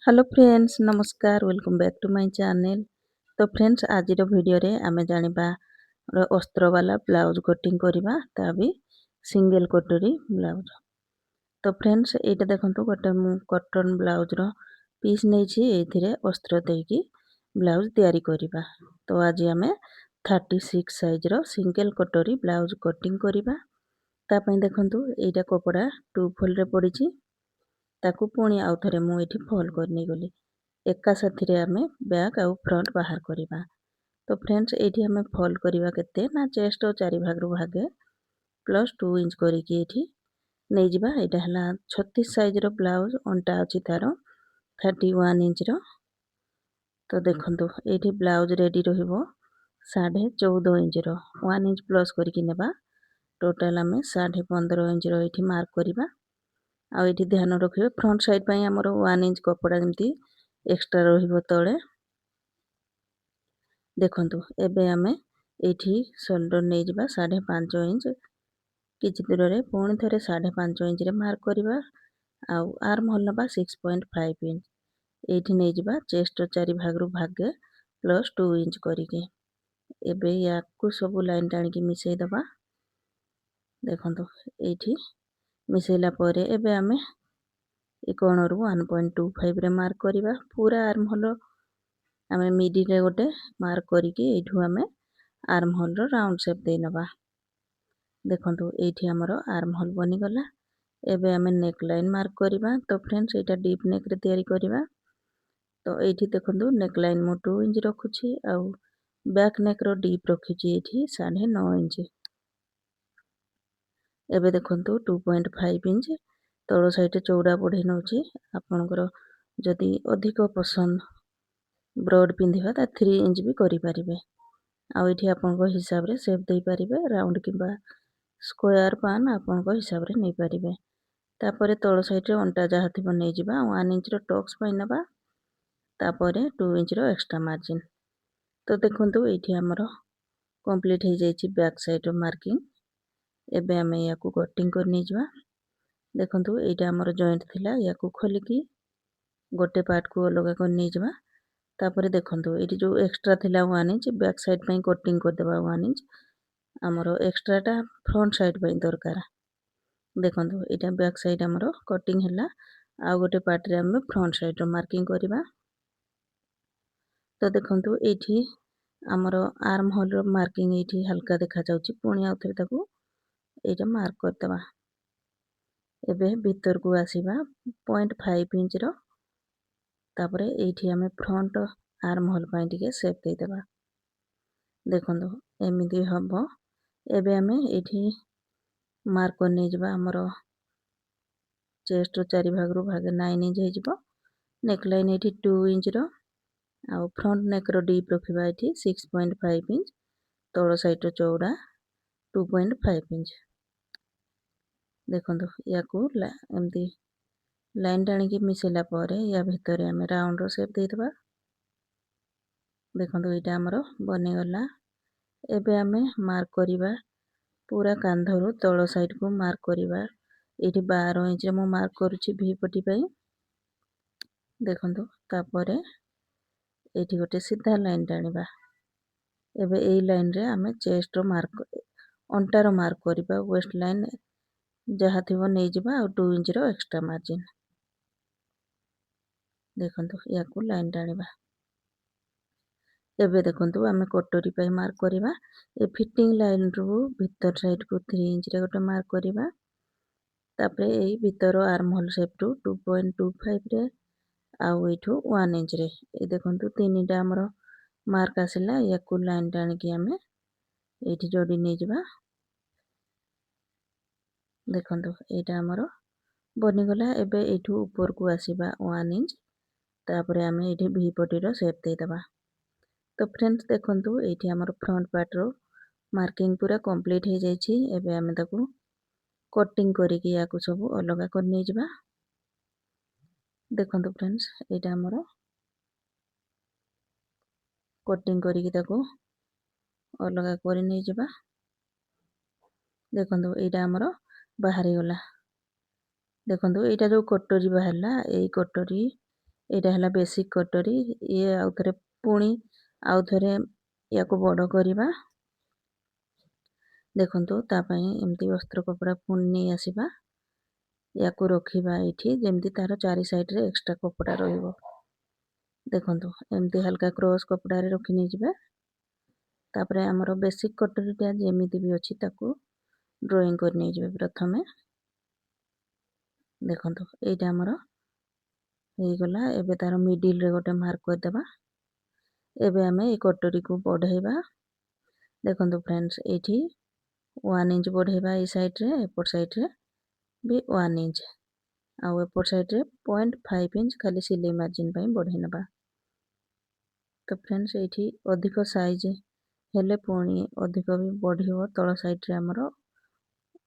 Hello friends नमस्कार welcome back to my channel. तो friends आज वीडियो रे आमे जानिबा अस्त्र वाला ब्लाउज कटिंग करिबा ता भी सिंगल कटोरी ब्लाउज। तो फ्रेंड्स एटा देखंतु गोटे मु कॉटन ब्लाउज रो पीस नै छी एथिरे अस्त्र देकी ब्लाउज तैयारी करिबा। तो आज आमे 36 साइज रो सिंगल कटोरी ब्लाउज कटिंग करिबा। ता पई देखंतु एटा कपड़ा 2 फोल्ड रे पड़ी ताकू पुणी आउ थरे मु एठी फोल्ड करनी गली एका साथी रे आमे बैक आउ फ्रंट बाहर करिबा। तो फ्रेंड्स एठी आमे फोल्ड करिबा केते ना चेस्ट 4 भाग रु भागे प्लस 2 इंच करिकी एठी नै जिबा। एटा हला 36 साइज रो ब्लाउज अंटा अछि तारो 31 इंच रो। तो देखंतु एठी ब्लाउज रेडी रहिबो 14.5 इंच रो 1 इंच प्लस करिकी नेबा। टोटल आमे 15.5 इंच रो एठी मार्क करिबा। आ एठी ध्यान रखियो फ्रंट साइड पई हमरो 1 इंच कपड़ा जेमती एक्स्ट्रा रहिबो तळे। देखंतु एबे आमे एठी शोल्डर नै जिबा 5.5 इंच किछि दूर रे पुणी थरे 5.5 इंच रे मार्क करिबा। आ आर्म होल नबा 6.5 इंच एठी नै जिबा चेस्ट 4 भाग रु भागे प्लस 2 इंच करिके। एबे याकू सब लाइन टाणी की मिसई दबा। देखंतु एठी मिसैला परे एबे आमे ए कोणरू 1.25 रे मार्क करिबा। पूरा आर्म होल आमे मिडिल रे गोटे मार्क करिके एठू आमे आर्म होल रो राउंड शेप दे नबा। देखंतु एठी हमरो आर्म होल बनी गला। एबे आमे नेक लाइन मार्क करिबा। तो फ्रेंड्स एटा डीप नेक रे तयारी करिबा। तो एठी देखंतु नेक लाइन मु 2 इंच रखुची आ बैक नेक रो डीप रखुची एठी 9.5 इंच। एबे देखंतु 2.5 इंच तळो साइड चौड़ा बढ़े नउची। आपनकर जदि अधिक पसंद ब्रॉड पिंधिबा ता 3 इंच भी करि परिबे। आ एठी आपनको हिसाब रे शेप देई परिबे राउंड किबा स्क्वायर पान आपनको हिसाब रे नै परिबे। तापरे तळो साइड रे अंटा जाहा थिबो नै जिबा 1 इंच रो टक्स पई नबा। तापरे 2 इंच रो एक्स्ट्रा मार्जिन। तो देखंतु एठी हमरो कंप्लीट हो जाईची बैक साइड रो मार्किंग। एबे आमे याकू कटिंग कर नै जिबा। देखंतु एटा हमर जॉइंट थिला याकू खोलिकी गोटे पार्ट को अलग कर नै जिबा। तापरे देखंतु एटी जो एक्स्ट्रा थिला 1 इंच बैक साइड पई कटिंग कर देबा 1 इंच हमरो एक्स्ट्रा टा फ्रंट साइड पई दरकार। देखंतु एटा बैक साइड हमरो कटिंग हला। आ गोटे पार्ट रे हम फ्रंट साइड रो मार्किंग करिबा। तो देखंतु एठी हमरो आर्म होल रो मार्किंग एठी हल्का देखा जाउची पुणी आउ थरे ताकू एटा मार्क कर देबा। एबे भीतर को आसीबा 0.5 इंच रो। तापरे एठी हमें फ्रंट आर्म होल पई टिके शेप दे देबा। देखंतु एमिति हबो। एबे हमें एठी मार्क कर नै जिबा हमरो चेस्ट 4 भाग रु भाग 9 इंच हे जिवो। नेक लाइन एठी 2 इंच रो आ फ्रंट नेक रो डीप रखिबा एठी 6.5 इंच तळो साइड रो चौड़ा 2.5 इंच। देखंतु याकू एमती लाइन टाणी की मिसैला परे या भितर आमे राउंड रो शेप दे देबा। देखंतु एटा हमरो बने गला। एबे आमे मार्क करिबा पूरा कांधरो तळो साइड को मार्क करिबा। एठी 12 इंच रे मु मार्क करूची भी पटी पई। देखंतु तापरे एठी गोटे सीधा लाइन टाणीबा। एबे एई लाइन रे आमे चेस्ट रो मार्क अंटा रो मार्क करिबा। वेस्ट लाइन जहा थिबो नै जिबा आ 2 इंच रो एक्स्ट्रा मार्जिन। देखंतु याकू लाइन टाणीबा। एबे देखंतु आमे कटोरी पई मार्क करिबा। ए फिटिंग लाइन रु भीतर साइड को 3 इंच रे गोटे मार्क करिबा। तापरे एई भीतर आर्म होल शेप रु 2.25 रे आ एठू 1 इंच रे ए देखंतु तीनिटा हमरो मार्क आसिला। याकू लाइन टाणी की आमे एठी जोडी नै जिबा। देखंतु एटा हमरो बनि गला। एबे एठू ऊपर को आसीबा 1 इंच। तापरे आमे एठी भी पटी रो शेप दे देबा। तो फ्रेंड्स देखंतु एठी हमरो फ्रंट पार्ट रो मार्किंग पूरा कंप्लीट हो जाईची। एबे आमे ताकू कटिंग करिकी याकू सब अलगा कर नै जिबा। देखंतु फ्रेंड्स एटा हमरो कटिंग करिकी ताकू अलगा कर नै जिबा। देखंतु एटा हमरो बाहरी गला। देखंतु एटा जो कटोरी बाहरला एई कटोरी ଏଇଟା ହେଲା ବେସିକ୍ କଟୋରୀ। ଇଏ ଆଉ ଥରେ ପୁଣି ଆଉ ଥରେ ୟାକୁ ବଡ଼ କରିବା। ଦେଖନ୍ତୁ ତା ପାଇଁ ଏମିତି ଅସ୍ତ୍ର କପଡ଼ା ପୁଣି ନେଇ ଆସିବା। ୟାକୁ ରଖିବା ଏଇଠି ଯେମିତି ତାର ଚାରି ସାଇଡ଼ରେ ଏକ୍ସଟ୍ରା କପଡ଼ା ରହିବ। ଦେଖନ୍ତୁ ଏମିତି ହାଲକା କ୍ରସ୍ କପଡ଼ାରେ ରଖି ନେଇଯିବା। ତାପରେ ଆମର ବେସିକ୍ କଟୋରୀଟା ଯେମିତି ବି ଅଛି ତାକୁ ଡ୍ରଇଂ କରି ନେଇଯିବେ ପ୍ରଥମେ। ଦେଖନ୍ତୁ ଏଇଟା ଆମର ହେଇଗଲା। ଏବେ ତାର ମିଡ଼ିଲରେ ଗୋଟେ ମାର୍କ କରିଦେବା। ଏବେ ଆମେ ଏଇ କଟୋରୀକୁ ବଢ଼େଇବା। ଦେଖନ୍ତୁ ଫ୍ରେଣ୍ଡସ୍ ଏଇଠି 1 ଇଞ୍ଚ ବଢ଼େଇବା ଏଇ ସାଇଡ଼ରେ, ଏପଟ ସାଇଡ଼ରେ ବି 1 ଇଞ୍ଚ, ଆଉ ଏପଟ ସାଇଡ଼ରେ 0.5 ଇଞ୍ଚ ଖାଲି ସିଲେଇ ମାର୍ଜିନ୍ ପାଇଁ ବଢ଼େଇ ନେବା। ତ ଫ୍ରେଣ୍ଡସ୍ ଏଇଠି ଅଧିକ ସାଇଜ୍ ହେଲେ ପୁଣି ଅଧିକ ବି ବଢ଼ିବ। ତଳ ସାଇଡ଼ରେ ଆମର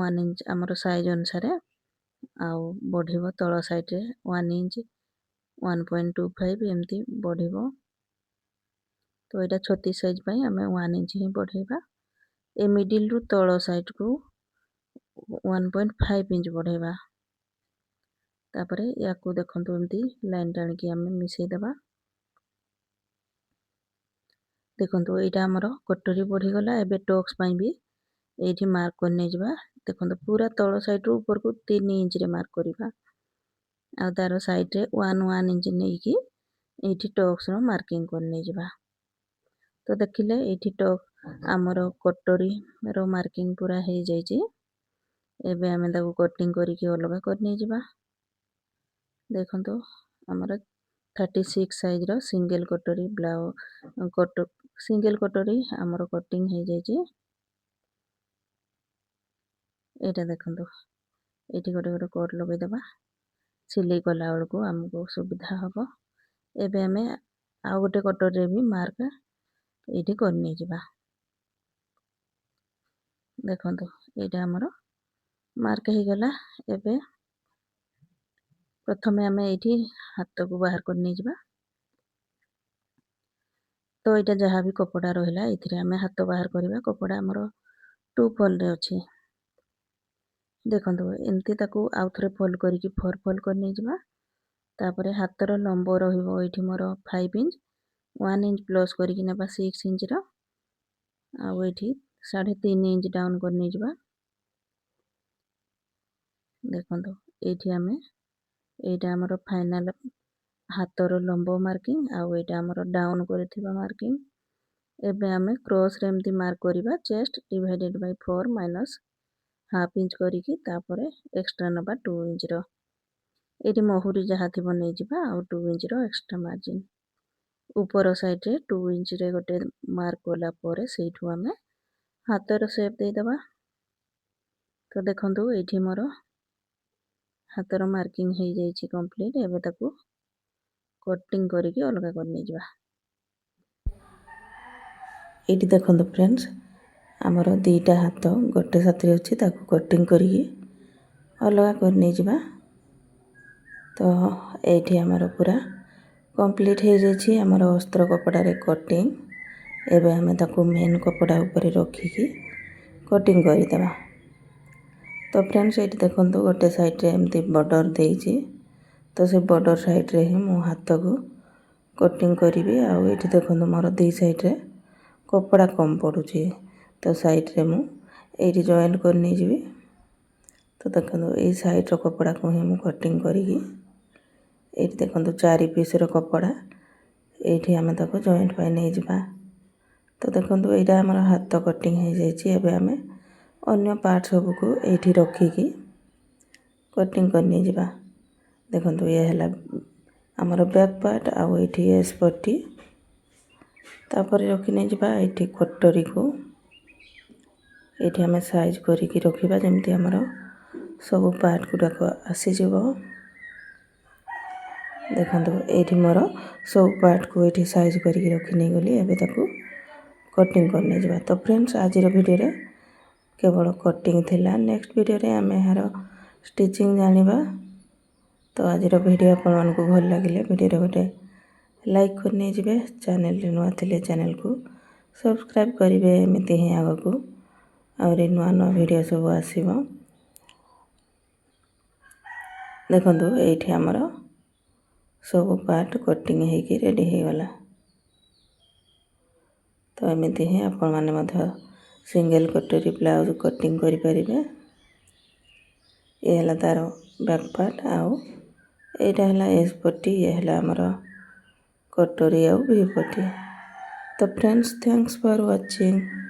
1 ଇଞ୍ଚ ଆମର ସାଇଜ୍ ଅନୁସାରେ ଆଉ ବଢ଼ିବ। ତଳ ସାଇଡ଼ରେ 1 ଇଞ୍ଚ 1.25 ଏମିତି ବଢ଼ିବ। ତ ଏଇଟା 36 ସାଇଜ୍ ପାଇଁ ଆମେ 1 ଇଞ୍ଚ ହିଁ ବଢ଼େଇବା। ଏ ମିଡ଼ିଲରୁ ତଳ ସାଇଡ଼କୁ 1.5 ଇଞ୍ଚ ବଢ଼େଇବା। ତାପରେ ୟାକୁ ଦେଖନ୍ତୁ ଏମିତି ଲାଇନ୍ ଟାଣିକି ଆମେ ମିଶାଇ ଦେବା। ଦେଖନ୍ତୁ ଏଇଟା ଆମର କଟୋରୀ ବଢ଼ିଗଲା। ଏବେ ଟକ୍ସ ପାଇଁ ବି ଏଇଠି ମାର୍କ କରି ନେଇଯିବା। ଦେଖନ୍ତୁ ପୁରା ତଳ ସାଇଡ଼ରୁ ଉପରକୁ 3 ଇଞ୍ଚରେ ମାର୍କ କରିବା, ଆଉ ତାର ସାଇଡ଼ରେ 1 ଇଞ୍ଚ ନେଇକି ଏଇଠି ଟକ୍ସର ମାର୍କିଂ କରି ନେଇଯିବା। ତ ଦେଖିଲେ ଏଇଠି ଆମର କଟୋରୀର ମାର୍କିଂ ପୁରା ହେଇଯାଇଛି। ଏବେ ଆମେ ତାକୁ କଟିଂ କରିକି ଅଲଗା କରି ନେଇଯିବା। ଦେଖନ୍ତୁ ଆମର 36 ସାଇଜର ସିଙ୍ଗଲ କଟୋରୀ ସିଙ୍ଗଲ କଟୋରୀ ଆମର କଟିଂ ହେଇଯାଇଛି। ଏଇଟା ଦେଖନ୍ତୁ ଏଇଠି ଗୋଟେ କଟ୍ ଲଗାଇଦେବା। ସିଲେଇ କଲା ବେଳକୁ ଆମକୁ ସୁବିଧା ହେବ। ଏବେ ଆମେ ଆଉ ଗୋଟେ କଟୋରୀରେ ବି ମାର୍କ ଏଇଠି କରି ନେଇଯିବା। ଦେଖନ୍ତୁ ଏଇଟା ଆମର ମାର୍କ ହେଇଗଲା। ଏବେ ପ୍ରଥମେ ଆମେ ଏଇଠି ହାତକୁ ବାହାର କରି ନେଇଯିବା। ତ ଏଇଟା ଯାହା ବି କପଡ଼ା ରହିଲା ଏଥିରେ ଆମେ ହାତ ବାହାର କରିବା। କପଡ଼ା ଆମର 2 ଫୋଲ୍ଡରେ ଅଛି। ଦେଖନ୍ତୁ ଏମିତି ତାକୁ ଆଉ ଥରେ ଫୋଲ୍ଡ କରିକି 4 ଫୋଲ୍ଡ କରି ନେଇଯିବା। ତାପରେ ହାତର ଲମ୍ବ ରହିବ ଏଇଠି ମୋର 5 ଇଞ୍ଚ, 1 ଇଞ୍ଚ ପ୍ଲସ୍ କରିକି ନେବା 6 ଇଞ୍ଚର, ଆଉ ଏଇଠି 3.5 ଇଞ୍ଚ ଡାଉନ୍ କରି ନେଇଯିବା। ଦେଖନ୍ତୁ ଏଇଠି ଆମେ ଏଇଟା ଆମର ଫାଇନାଲ ହାତର ଲମ୍ବ ମାର୍କିଂ, ଆଉ ଏଇଟା ଆମର ଡାଉନ୍ କରିଥିବା ମାର୍କିଂ। ଏବେ ଆମେ କ୍ରସରେ ଏମିତି ମାର୍କ କରିବା। Chest divided by 4 minus half inch କରିକି ତାପରେ ଏକ୍ସଟ୍ରା ନେବା 2 ଇଞ୍ଚର। ଏଇଠି ମହୁରୀ ଯାହା ଥିବ ନେଇଯିବା, ଆଉ 2 ଇଞ୍ଚର ଏକ୍ସଟ୍ରା ମାର୍ଜିନ୍। ଉପର ସାଇଡ଼ରେ 2 ଇଞ୍ଚରେ ଗୋଟେ ମାର୍କ କଲା ପରେ ସେଇଠୁ ଆମେ ହାତର ସେପ୍ ଦେଇଦେବା। ତ ଦେଖନ୍ତୁ ଏଇଠି ମୋର ହାତର ମାର୍କିଂ ହେଇଯାଇଛି କମ୍ପ୍ଲିଟ୍। ଏବେ ତାକୁ କଟିଂ କରିକି ଅଲଗା କରି ନେଇଯିବା। ଏଇଠି ଦେଖନ୍ତୁ ଫ୍ରେଣ୍ଡସ୍ ଆମର ଦୁଇଟା ହାତ ଗୋଟେ ସାଥିରେ ଅଛି, ତାକୁ କଟିଂ କରିକି ଅଲଗା କରି ନେଇଯିବା। ତ ଏଇଠି ଆମର ପୁରା କମ୍ପ୍ଲିଟ୍ ହେଇଯାଇଛି ଆମର ଅସ୍ତ୍ର କପଡ଼ାରେ କଟିଂ। ଏବେ ଆମେ ତାକୁ ମେନ୍ କପଡ଼ା ଉପରେ ରଖିକି କଟିଂ କରିଦେବା। ତ ଫ୍ରେଣ୍ଡସ୍ ଏଇଠି ଦେଖନ୍ତୁ ଗୋଟେ ସାଇଡ଼ରେ ଏମିତି ବର୍ଡ଼ର ଦେଇଛି। ତ ସେ ବର୍ଡ଼ର ସାଇଡ଼ରେ ହିଁ ମୁଁ ହାତକୁ କଟିଂ କରିବି। ଆଉ ଏଇଠି ଦେଖନ୍ତୁ ମୋର 2 ସାଇଡ଼ରେ କପଡ଼ା କମ୍ ପଡ଼ୁଛି, ତ ସାଇଡ଼ରେ ମୁଁ ଏଇଠି ଜଏଣ୍ଟ କରି ନେଇଯିବି। ତ ଦେଖନ୍ତୁ ଏଇ ସାଇଡ଼ର କପଡ଼ାକୁ ହିଁ ମୁଁ କଟିଂ କରିକି ଏଇଠି ଦେଖନ୍ତୁ 4 ପିସ୍ର କପଡ଼ା ଏଇଠି ଆମେ ତାକୁ ଜଏଣ୍ଟ ପାଇଁ ନେଇଯିବା। ତ ଦେଖନ୍ତୁ ଏଇଟା ଆମର ହାତ କଟିଂ ହେଇଯାଇଛି। ଏବେ ଆମେ ଅନ୍ୟ ପାର୍ଟ ସବୁକୁ ଏଇଠି ରଖିକି କଟିଂ କରି ନେଇଯିବା। ଦେଖନ୍ତୁ ଇଏ ହେଲା ଆମର ବ୍ୟାକ୍ ପାର୍ଟ, ଆଉ ଏଇଠି ଏସ୍ ପଟି। ତାପରେ ରଖି ନେଇଯିବା ଏଇଠି କଟୋରୀକୁ ଏଇଠି ଆମେ ସାଇଜ୍ କରିକି ରଖିବା ଯେମିତି ଆମର ସବୁ ପାର୍ଟ ଗୁଡ଼ାକ ଆସିଯିବ। ଦେଖନ୍ତୁ ଏଇଠି ମୋର ସବୁ ପାର୍ଟକୁ ଏଇଠି ସାଇଜ୍ କରିକି ରଖି ନେଇଗଲି। ଏବେ ତାକୁ କଟିଂ କରି ନେଇଯିବା। ତ ଫ୍ରେଣ୍ଡସ୍ ଆଜିର ଭିଡ଼ିଓରେ କେବଳ କଟିଂ ଥିଲା। ନେକ୍ସଟ ଭିଡ଼ିଓରେ ଆମେ ଏହାର ଷ୍ଟିଚିଂ ଜାଣିବା। ତ ଆଜିର ଭିଡ଼ିଓ ଆପଣମାନଙ୍କୁ ଭଲ ଲାଗିଲେ ଭିଡ଼ିଓରେ ଗୋଟେ ଲାଇକ୍ କରି ନେଇଯିବେ। ଚ୍ୟାନେଲରେ ନୂଆ ଥିଲେ ଚ୍ୟାନେଲକୁ ସବସ୍କ୍ରାଇବ୍ କରିବେ। ଏମିତି ହିଁ ଆଗକୁ ଆହୁରି ନୂଆ ନୂଆ ଭିଡ଼ିଓ ସବୁ ଆସିବ। ଦେଖନ୍ତୁ ଏଇଠି ଆମର ସବୁ ପାର୍ଟ କଟିଂ ହେଇକି ରେଡ଼ି ହେଇଗଲା। ତ ଏମିତି ହିଁ ଆପଣମାନେ ମଧ୍ୟ ସିଙ୍ଗଲ୍ କଟୋରୀ ବ୍ଲାଉଜ୍ କଟିଂ କରିପାରିବେ। ଏ ହେଲା ତାର ବ୍ୟାକ୍ ପାର୍ଟ, ଆଉ ଏଇଟା ହେଲା ଏସ୍ ପଟି, ଇଏ ହେଲା ଆମର କଟୋରୀ ଆଉ ଭି ପଟି। ତ ଫ୍ରେଣ୍ଡସ୍, ଥ୍ୟାଙ୍କ୍ସ ଫର୍ ୱାଚିଂ।